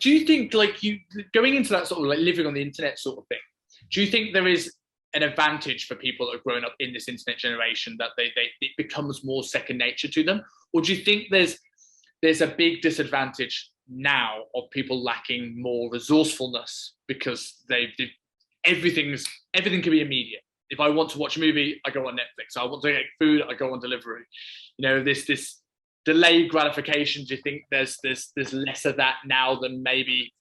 Do you think, like, you going into that sort of like living on the internet sort of thing? Do you think there is an advantage for people that are growing up in this internet generation that they it becomes more second nature to them, or do you think there's a big disadvantage now of people lacking more resourcefulness because everything's everything can be immediate. If I want to watch a movie, I go on Netflix. I want to get food, I go on delivery. You know, this delayed gratification. Do you think there's less of that now than maybe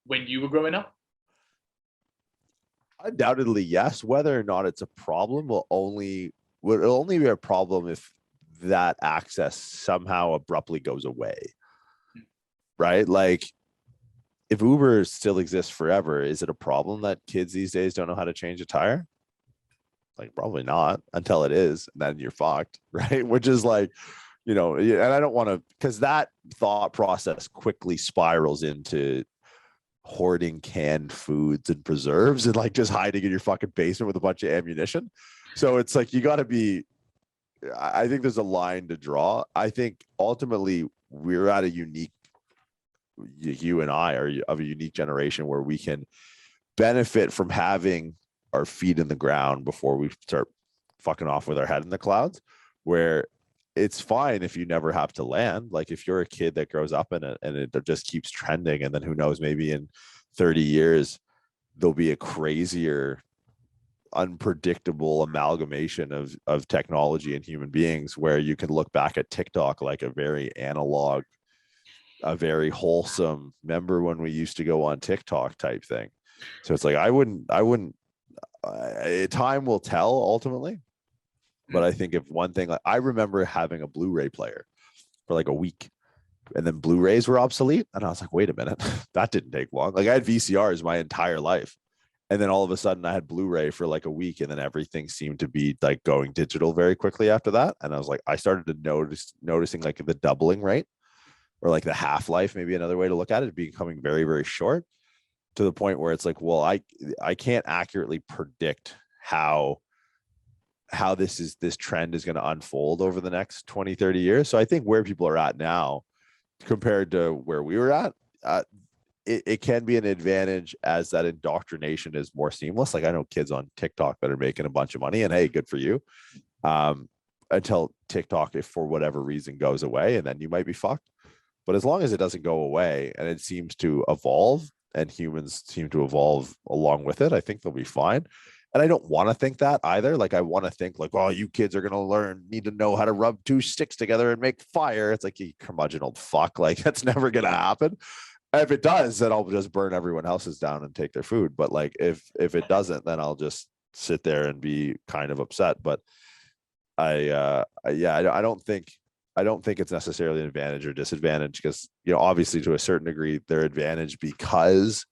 when you were growing up? Undoubtedly, yes. Whether or not it's a problem will only be a problem if that access somehow abruptly goes away. Right? Like if Uber still exists forever, is it a problem that kids these days don't know how to change a tire? Like probably not until it is, and then you're fucked, right? Which is like, and I don't want to, because that thought process quickly spirals into hoarding canned foods and preserves and like just hiding in your fucking basement with a bunch of ammunition. So it's like I think there's a line to draw. I think ultimately we're at a unique, you and I are of a unique generation where we can benefit from having our feet in the ground before we start fucking off with our head in the clouds, where it's fine if you never have to land. Like if you're a kid that grows up in it and it just keeps trending, and then who knows, maybe in 30 years there'll be a crazier, unpredictable amalgamation of technology and human beings where you can look back at TikTok like a very analog, a very wholesome, remember when we used to go on TikTok type thing. So it's like I wouldn't time will tell ultimately. But I think if one thing, like I remember having a Blu-ray player for like a week, and then Blu-rays were obsolete, and I was like, wait a minute, that didn't take long. Like I had VCRs my entire life, and then all of a sudden I had Blu-ray for like a week, and then everything seemed to be like going digital very quickly after that. And I was like, I started to noticing like the doubling rate, or like the half-life, maybe another way to look at it, becoming very, very short, to the point where it's like, well, I can't accurately predict how this trend is going to unfold over the next 20-30 years. So I think where people are at now compared to where we were at, it can be an advantage as that indoctrination is more seamless. Like I know kids on TikTok that are making a bunch of money, and hey, good for you. Until TikTok, if for whatever reason goes away, and then you might be fucked. But as long as it doesn't go away and it seems to evolve, and humans seem to evolve along with it, I think they'll be fine. And I don't want to think that either. Like I want to think like, oh, you kids are going to need to know how to rub two sticks together and make fire. It's like, you curmudgeon old fuck. Like that's never going to happen. If it does, then I'll just burn everyone else's down and take their food. But like, if it doesn't, then I'll just sit there and be kind of upset. But I don't think it's necessarily an advantage or disadvantage, because, obviously to a certain degree, they're advantage because,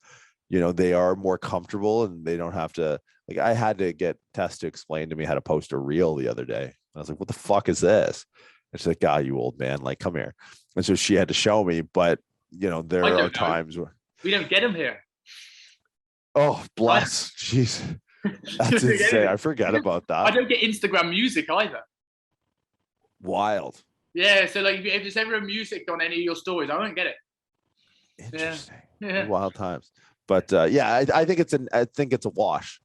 they are more comfortable and they don't have to, like, I had to get Tess to explain to me how to post a reel the other day. I was like, what the fuck is this? And she's like, God, you old man, like, come here. And so she had to show me, but there are times where we don't get them here. Oh, bless. Jeez. That's insane. I forget about that. I don't get Instagram music either. Wild. Yeah, so like if there's ever a music on any of your stories, I won't get it. Interesting. Yeah. Wild times. But I think it's a wash.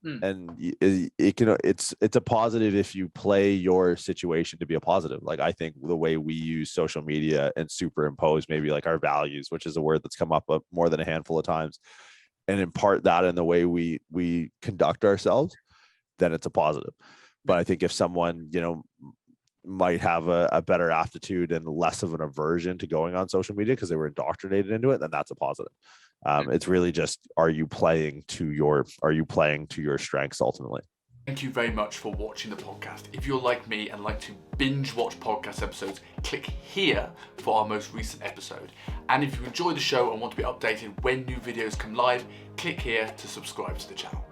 And it's a positive if you play your situation to be a positive. Like I think the way we use social media and superimpose maybe like our values, which is a word that's come up more than a handful of times, and impart that in the way we conduct ourselves, then it's a positive. But I think if someone, might have a better aptitude and less of an aversion to going on social media because they were indoctrinated into it, then that's a positive. It's really just, are you playing to your strengths ultimately? Thank you very much for watching the podcast. If you're like me and like to binge watch podcast episodes, click here for our most recent episode. And if you enjoy the show and want to be updated when new videos come live, click here to subscribe to the channel.